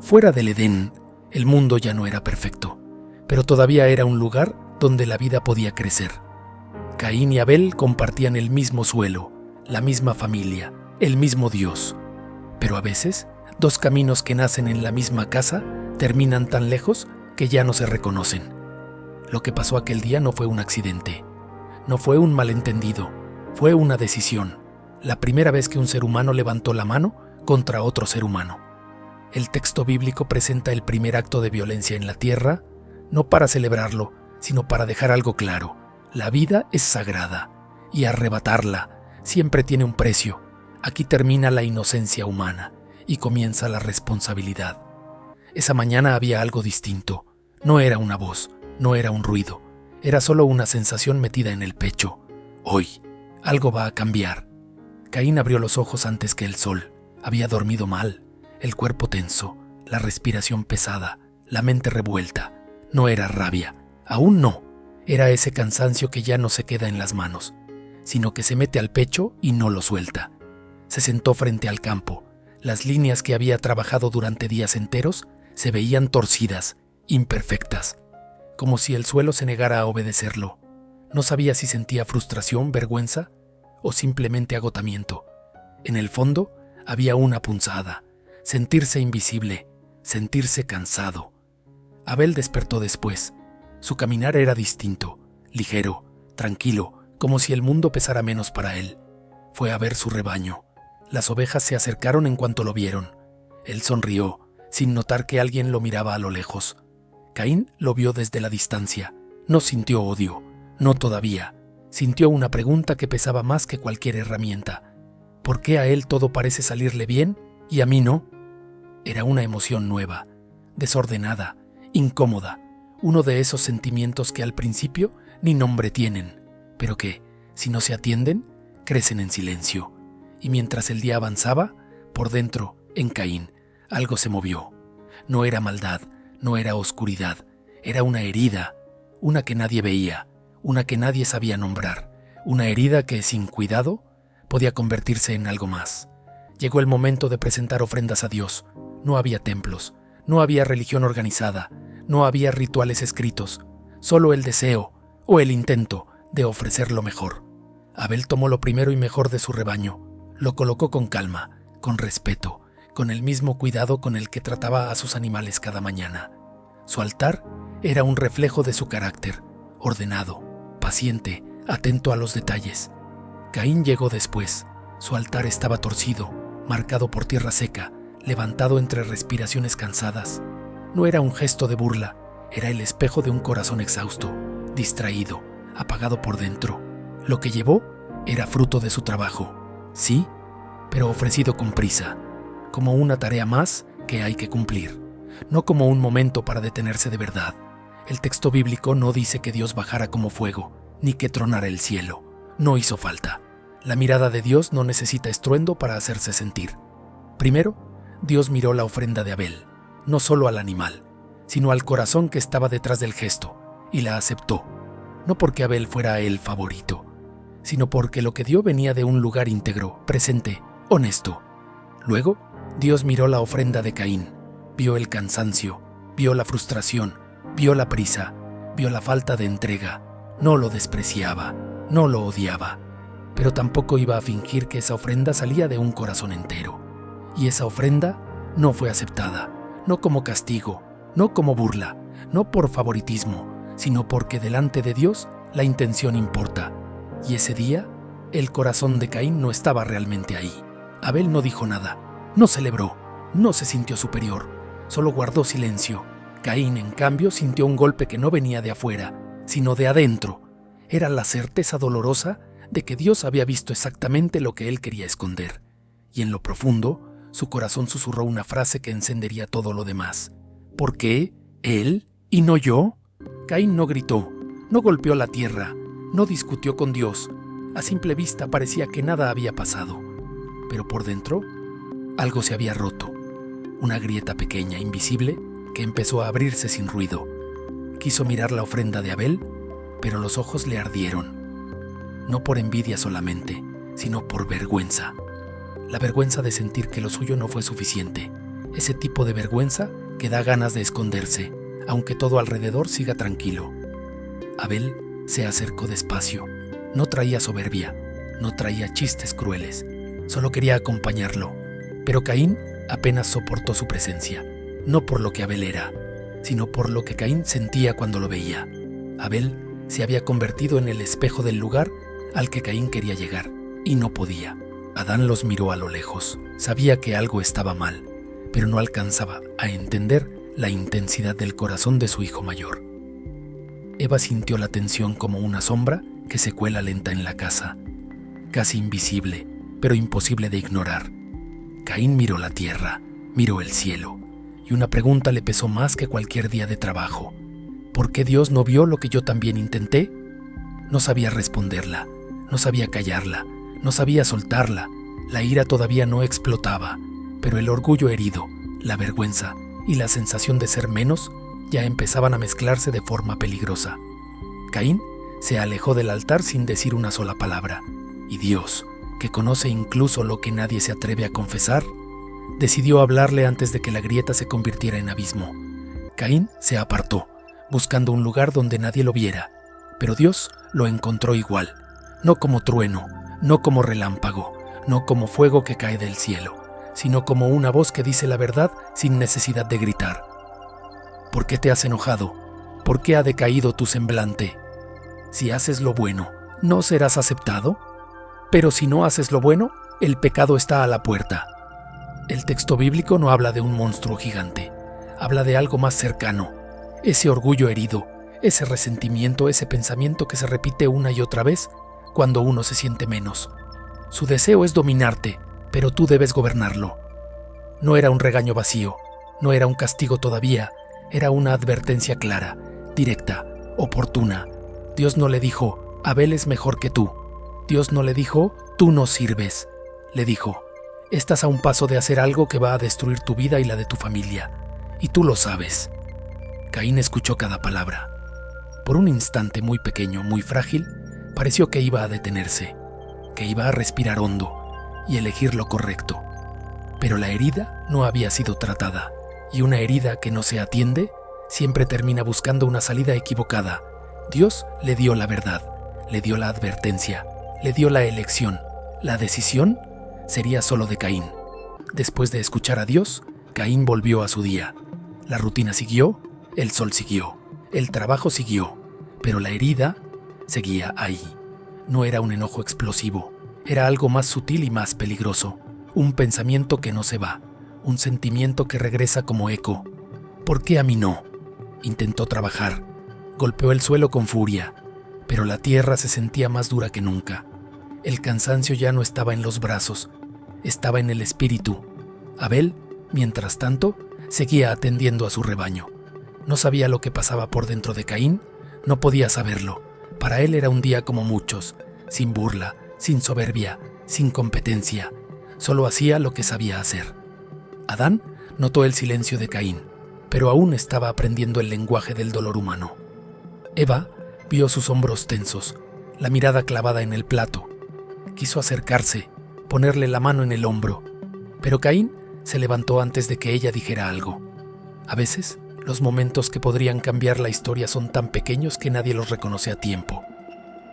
Fuera del Edén, el mundo ya no era perfecto, pero todavía era un lugar donde la vida podía crecer. Caín y Abel compartían el mismo suelo, la misma familia, el mismo Dios. Pero a veces, dos caminos que nacen en la misma casa terminan tan lejos que ya no se reconocen. Lo que pasó aquel día no fue un accidente, no fue un malentendido, fue una decisión. La primera vez que un ser humano levantó la mano contra otro ser humano. El texto bíblico presenta el primer acto de violencia en la tierra, no para celebrarlo, sino para dejar algo claro. La vida es sagrada, y arrebatarla siempre tiene un precio. Aquí termina la inocencia humana, y comienza la responsabilidad. Esa mañana había algo distinto. No era una voz, no era un ruido, era solo una sensación metida en el pecho. Hoy, algo va a cambiar. Caín abrió los ojos antes que el sol. Había dormido mal. El cuerpo tenso, la respiración pesada, la mente revuelta. No era rabia, aún no. Era ese cansancio que ya no se queda en las manos, sino que se mete al pecho y no lo suelta. Se sentó frente al campo. Las líneas que había trabajado durante días enteros se veían torcidas, imperfectas, como si el suelo se negara a obedecerlo. No sabía si sentía frustración, vergüenza o simplemente agotamiento. En el fondo había una punzada. Sentirse invisible, sentirse cansado. Abel despertó después. Su caminar era distinto, ligero, tranquilo, como si el mundo pesara menos para él. Fue a ver su rebaño. Las ovejas se acercaron en cuanto lo vieron. Él sonrió, sin notar que alguien lo miraba a lo lejos. Caín lo vio desde la distancia. No sintió odio, no todavía. Sintió una pregunta que pesaba más que cualquier herramienta. ¿Por qué a él todo parece salirle bien y a mí no? Era una emoción nueva, desordenada, incómoda, uno de esos sentimientos que al principio ni nombre tienen, pero que, si no se atienden, crecen en silencio. Y mientras el día avanzaba, por dentro, en Caín, algo se movió. No era maldad, no era oscuridad, era una herida, una que nadie veía, una que nadie sabía nombrar, una herida que, sin cuidado, podía convertirse en algo más. Llegó el momento de presentar ofrendas a Dios. No había templos, no había religión organizada, no había rituales escritos, solo el deseo o el intento de ofrecer lo mejor. Abel tomó lo primero y mejor de su rebaño, lo colocó con calma, con respeto, con el mismo cuidado con el que trataba a sus animales cada mañana. Su altar era un reflejo de su carácter, ordenado, paciente, atento a los detalles. Caín llegó después. Su altar estaba torcido, marcado por tierra seca, levantado entre respiraciones cansadas. No era un gesto de burla, era el espejo de un corazón exhausto, distraído, apagado por dentro. Lo que llevó era fruto de su trabajo, sí, pero ofrecido con prisa, como una tarea más que hay que cumplir, no como un momento para detenerse de verdad. El texto bíblico no dice que Dios bajara como fuego, ni que tronara el cielo. No hizo falta. La mirada de Dios no necesita estruendo para hacerse sentir. Primero, Dios miró la ofrenda de Abel, no solo al animal, sino al corazón que estaba detrás del gesto, y la aceptó, no porque Abel fuera el favorito, sino porque lo que dio venía de un lugar íntegro, presente, honesto. Luego, Dios miró la ofrenda de Caín, vio el cansancio, vio la frustración, vio la prisa, vio la falta de entrega. No lo despreciaba, no lo odiaba, pero tampoco iba a fingir que esa ofrenda salía de un corazón entero. Y esa ofrenda no fue aceptada, no como castigo, no como burla, no por favoritismo, sino porque delante de Dios la intención importa. Y ese día, el corazón de Caín no estaba realmente ahí. Abel no dijo nada, no celebró, no se sintió superior, solo guardó silencio. Caín, en cambio, sintió un golpe que no venía de afuera, sino de adentro. Era la certeza dolorosa de que Dios había visto exactamente lo que él quería esconder. Y en lo profundo, su corazón susurró una frase que encendería todo lo demás. ¿Por qué? ¿Él? ¿Y no yo? Caín no gritó, no golpeó la tierra, no discutió con Dios. A simple vista parecía que nada había pasado. Pero por dentro, algo se había roto. Una grieta pequeña, invisible, que empezó a abrirse sin ruido. Quiso mirar la ofrenda de Abel, pero los ojos le ardieron. No por envidia solamente, sino por vergüenza. La vergüenza de sentir que lo suyo no fue suficiente. ese tipo de vergüenza que da ganas de esconderse, aunque todo alrededor siga tranquilo. Abel se acercó despacio. No traía soberbia, no traía chistes crueles, solo quería acompañarlo. Pero Caín apenas soportó su presencia, no por lo que Abel era, sino por lo que Caín sentía cuando lo veía. Abel se había convertido en el espejo del lugar al que Caín quería llegar, y no podía. Adán los miró a lo lejos, sabía que algo estaba mal, pero no alcanzaba a entender la intensidad del corazón de su hijo mayor. Eva sintió la tensión como una sombra que se cuela lenta en la casa, casi invisible, pero imposible de ignorar. Caín miró la tierra, miró el cielo, y una pregunta le pesó más que cualquier día de trabajo. ¿Por qué Dios no vio lo que yo también intenté? No sabía responderla, no sabía callarla, no sabía soltarla. La ira todavía no explotaba, pero el orgullo herido, la vergüenza y la sensación de ser menos ya empezaban a mezclarse de forma peligrosa. Caín se alejó del altar sin decir una sola palabra, y Dios, que conoce incluso lo que nadie se atreve a confesar, decidió hablarle antes de que la grieta se convirtiera en abismo. Caín se apartó, buscando un lugar donde nadie lo viera, pero Dios lo encontró igual, no como trueno, no como relámpago, no como fuego que cae del cielo, sino como una voz que dice la verdad sin necesidad de gritar. ¿Por qué te has enojado? ¿Por qué ha decaído tu semblante? Si haces lo bueno, ¿no serás aceptado? Pero si no haces lo bueno, el pecado está a la puerta. El texto bíblico no habla de un monstruo gigante, habla de algo más cercano, ese orgullo herido, ese resentimiento, ese pensamiento que se repite una y otra vez cuando uno se siente menos. Su deseo es dominarte, pero tú debes gobernarlo. No era un regaño vacío, no era un castigo todavía, era una advertencia clara, directa, oportuna. Dios no le dijo, Abel es mejor que tú. Dios no le dijo, tú no sirves. Le dijo, estás a un paso de hacer algo que va a destruir tu vida y la de tu familia, y tú lo sabes. Caín escuchó cada palabra. Por un instante muy pequeño, muy frágil, pareció que iba a detenerse, que iba a respirar hondo y elegir lo correcto. Pero la herida no había sido tratada, y una herida que no se atiende siempre termina buscando una salida equivocada. Dios le dio la verdad, le dio la advertencia, le dio la elección. La decisión sería solo de Caín. Después de escuchar a Dios, Caín volvió a su día. La rutina siguió, el sol siguió, el trabajo siguió, pero la herida seguía ahí. No era un enojo explosivo, era algo más sutil y más peligroso, un pensamiento que no se va, un sentimiento que regresa como eco. ¿Por qué a mí no? Intentó trabajar, golpeó el suelo con furia, pero la tierra se sentía más dura que nunca. El cansancio ya no estaba en los brazos, estaba en el espíritu. Abel, mientras tanto, seguía atendiendo a su rebaño. No sabía lo que pasaba por dentro de Caín, no podía saberlo. Para él era un día como muchos, sin burla, sin soberbia, sin competencia. Solo hacía lo que sabía hacer. Adán notó el silencio de Caín, pero aún estaba aprendiendo el lenguaje del dolor humano. Eva vio sus hombros tensos, la mirada clavada en el plato. Quiso acercarse, ponerle la mano en el hombro, pero Caín se levantó antes de que ella dijera algo. A veces, los momentos que podrían cambiar la historia son tan pequeños que nadie los reconoce a tiempo.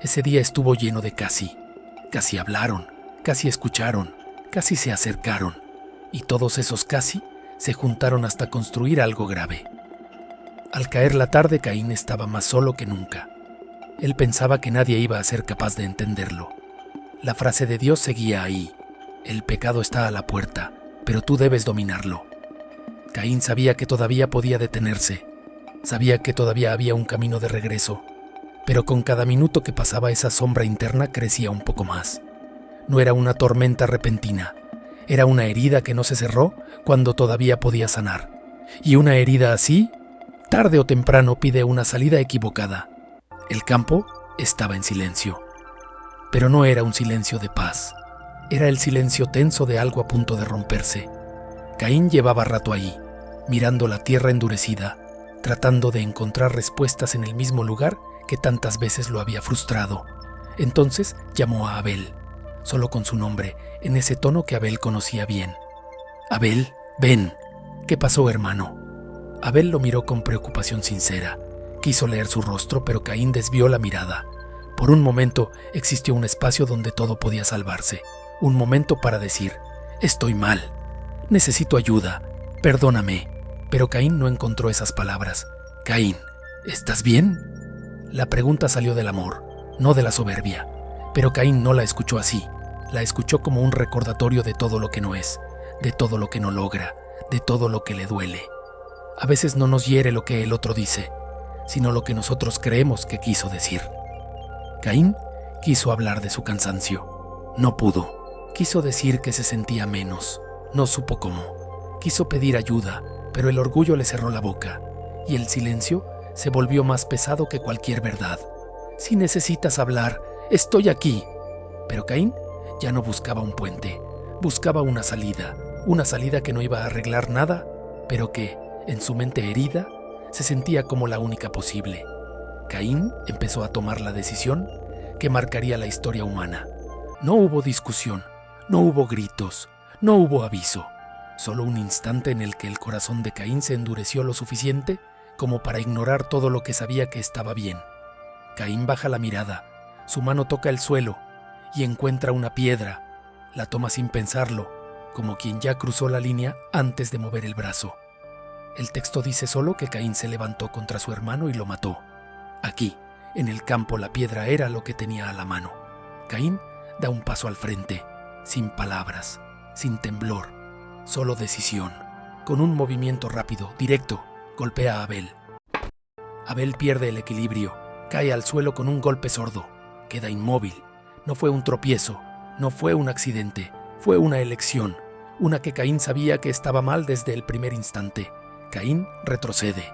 Ese día estuvo lleno de casi. Casi hablaron, casi escucharon, casi se acercaron, y todos esos casi se juntaron hasta construir algo grave. Al caer la tarde, Caín estaba más solo que nunca. Él pensaba que nadie iba a ser capaz de entenderlo. La frase de Dios seguía ahí. El pecado está a la puerta, pero tú debes dominarlo. Caín sabía que todavía podía detenerse. Sabía que todavía había un camino de regreso. Pero con cada minuto que pasaba esa sombra interna crecía un poco más. No era una tormenta repentina. Era una herida que no se cerró cuando todavía podía sanar. Y una herida así, tarde o temprano pide una salida equivocada. El campo estaba en silencio. Pero no era un silencio de paz. Era el silencio tenso de algo a punto de romperse. Caín llevaba rato ahí, mirando la tierra endurecida, tratando de encontrar respuestas en el mismo lugar que tantas veces lo había frustrado. Entonces llamó a Abel, solo con su nombre, en ese tono que Abel conocía bien. «Abel, ven», ¿Qué pasó, hermano? Abel lo miró con preocupación sincera. Quiso leer su rostro, pero Caín desvió la mirada. Por un momento existió un espacio donde todo podía salvarse. Un momento para decir: estoy mal, necesito ayuda, perdóname. Pero Caín no encontró esas palabras. Caín, ¿estás bien? La pregunta salió del amor, no de la soberbia. Pero Caín no la escuchó así. La escuchó como un recordatorio de todo lo que no es, de todo lo que no logra, de todo lo que le duele. A veces no nos hiere lo que el otro dice, sino lo que nosotros creemos que quiso decir. Caín quiso hablar de su cansancio. No pudo. Quiso decir que se sentía menos. No supo cómo. Quiso pedir ayuda, pero el orgullo le cerró la boca, y el silencio se volvió más pesado que cualquier verdad. Si necesitas hablar, estoy aquí. Pero Caín ya no buscaba un puente. Buscaba una salida que no iba a arreglar nada, pero que, en su mente herida, se sentía como la única posible. Caín empezó a tomar la decisión que marcaría la historia humana. No hubo discusión, no hubo gritos, no hubo aviso. Solo un instante en el que el corazón de Caín se endureció lo suficiente como para ignorar todo lo que sabía que estaba bien. Caín baja la mirada, su mano toca el suelo y encuentra una piedra. La toma sin pensarlo, como quien ya cruzó la línea antes de mover el brazo. El texto dice solo que Caín se levantó contra su hermano y lo mató. Aquí, en el campo, la piedra era lo que tenía a la mano. Caín da un paso al frente, sin palabras, sin temblor, solo decisión. Con un movimiento rápido, directo, golpea a Abel. Abel pierde el equilibrio, cae al suelo con un golpe sordo, queda inmóvil. No fue un tropiezo, no fue un accidente, fue una elección, una que Caín sabía que estaba mal desde el primer instante. Caín retrocede,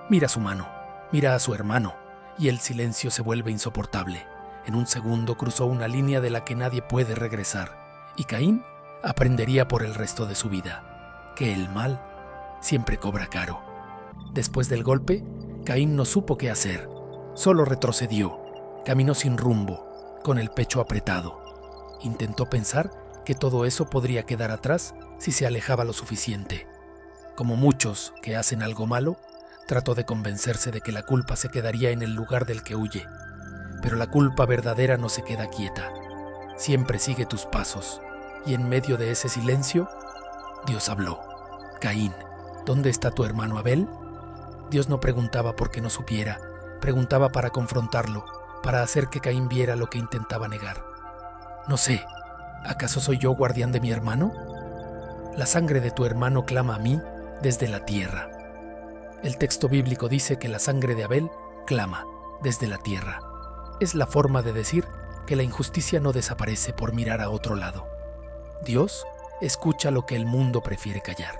mira su mano, mira a su hermano, y el silencio se vuelve insoportable. En un segundo cruzó una línea de la que nadie puede regresar, y Caín aprendería por el resto de su vida que el mal siempre cobra caro. Después del golpe, Caín no supo qué hacer, solo retrocedió, caminó sin rumbo, con el pecho apretado. Intentó pensar que todo eso podría quedar atrás si se alejaba lo suficiente. Como muchos que hacen algo malo, trató de convencerse de que la culpa se quedaría en el lugar del que huye. Pero la culpa verdadera no se queda quieta. Siempre sigue tus pasos. Y en medio de ese silencio, Dios habló. Caín, ¿dónde está tu hermano Abel? Dios no preguntaba porque no supiera, preguntaba para confrontarlo, para hacer que Caín viera lo que intentaba negar. No sé, ¿acaso soy yo guardián de mi hermano? La sangre de tu hermano clama a mí desde la tierra. El texto bíblico dice que la sangre de Abel clama desde la tierra. Es la forma de decir que la injusticia no desaparece por mirar a otro lado. Dios escucha lo que el mundo prefiere callar.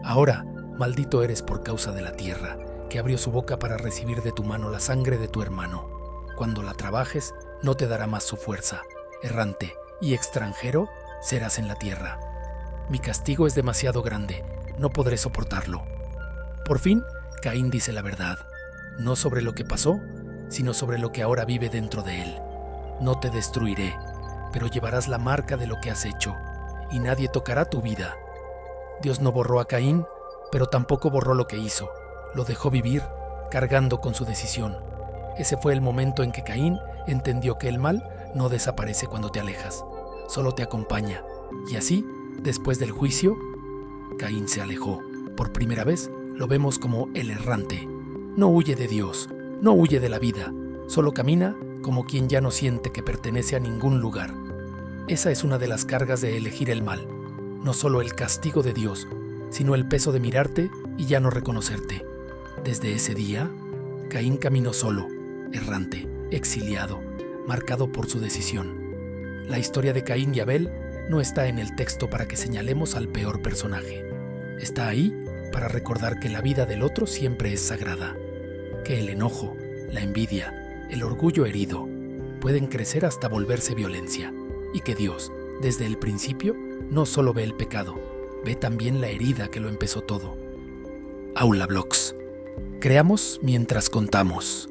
Ahora, maldito eres por causa de la tierra, que abrió su boca para recibir de tu mano la sangre de tu hermano. Cuando la trabajes, no te dará más su fuerza. Errante y extranjero serás en la tierra. Mi castigo es demasiado grande, no podré soportarlo. Por fin, Caín dice la verdad, no sobre lo que pasó, sino sobre lo que ahora vive dentro de él. No te destruiré, pero llevarás la marca de lo que has hecho, y nadie tocará tu vida. Dios no borró a Caín, pero tampoco borró lo que hizo. Lo dejó vivir, cargando con su decisión. Ese fue el momento en que Caín entendió que el mal no desaparece cuando te alejas, solo te acompaña. Y así, después del juicio, Caín se alejó. Por primera vez lo vemos como el errante. No huye de Dios, no huye de la vida, solo camina como quien ya no siente que pertenece a ningún lugar. Esa es una de las cargas de elegir el mal. No solo el castigo de Dios, sino el peso de mirarte y ya no reconocerte. Desde ese día, Caín caminó solo, errante, exiliado, marcado por su decisión. La historia de Caín y Abel no está en el texto para que señalemos al peor personaje. Está ahí para recordar que la vida del otro siempre es sagrada, que el enojo, la envidia, el orgullo herido pueden crecer hasta volverse violencia, y que Dios, desde el principio, no solo ve el pecado, ve también la herida que lo empezó todo. Aula Blogs. Creamos mientras contamos.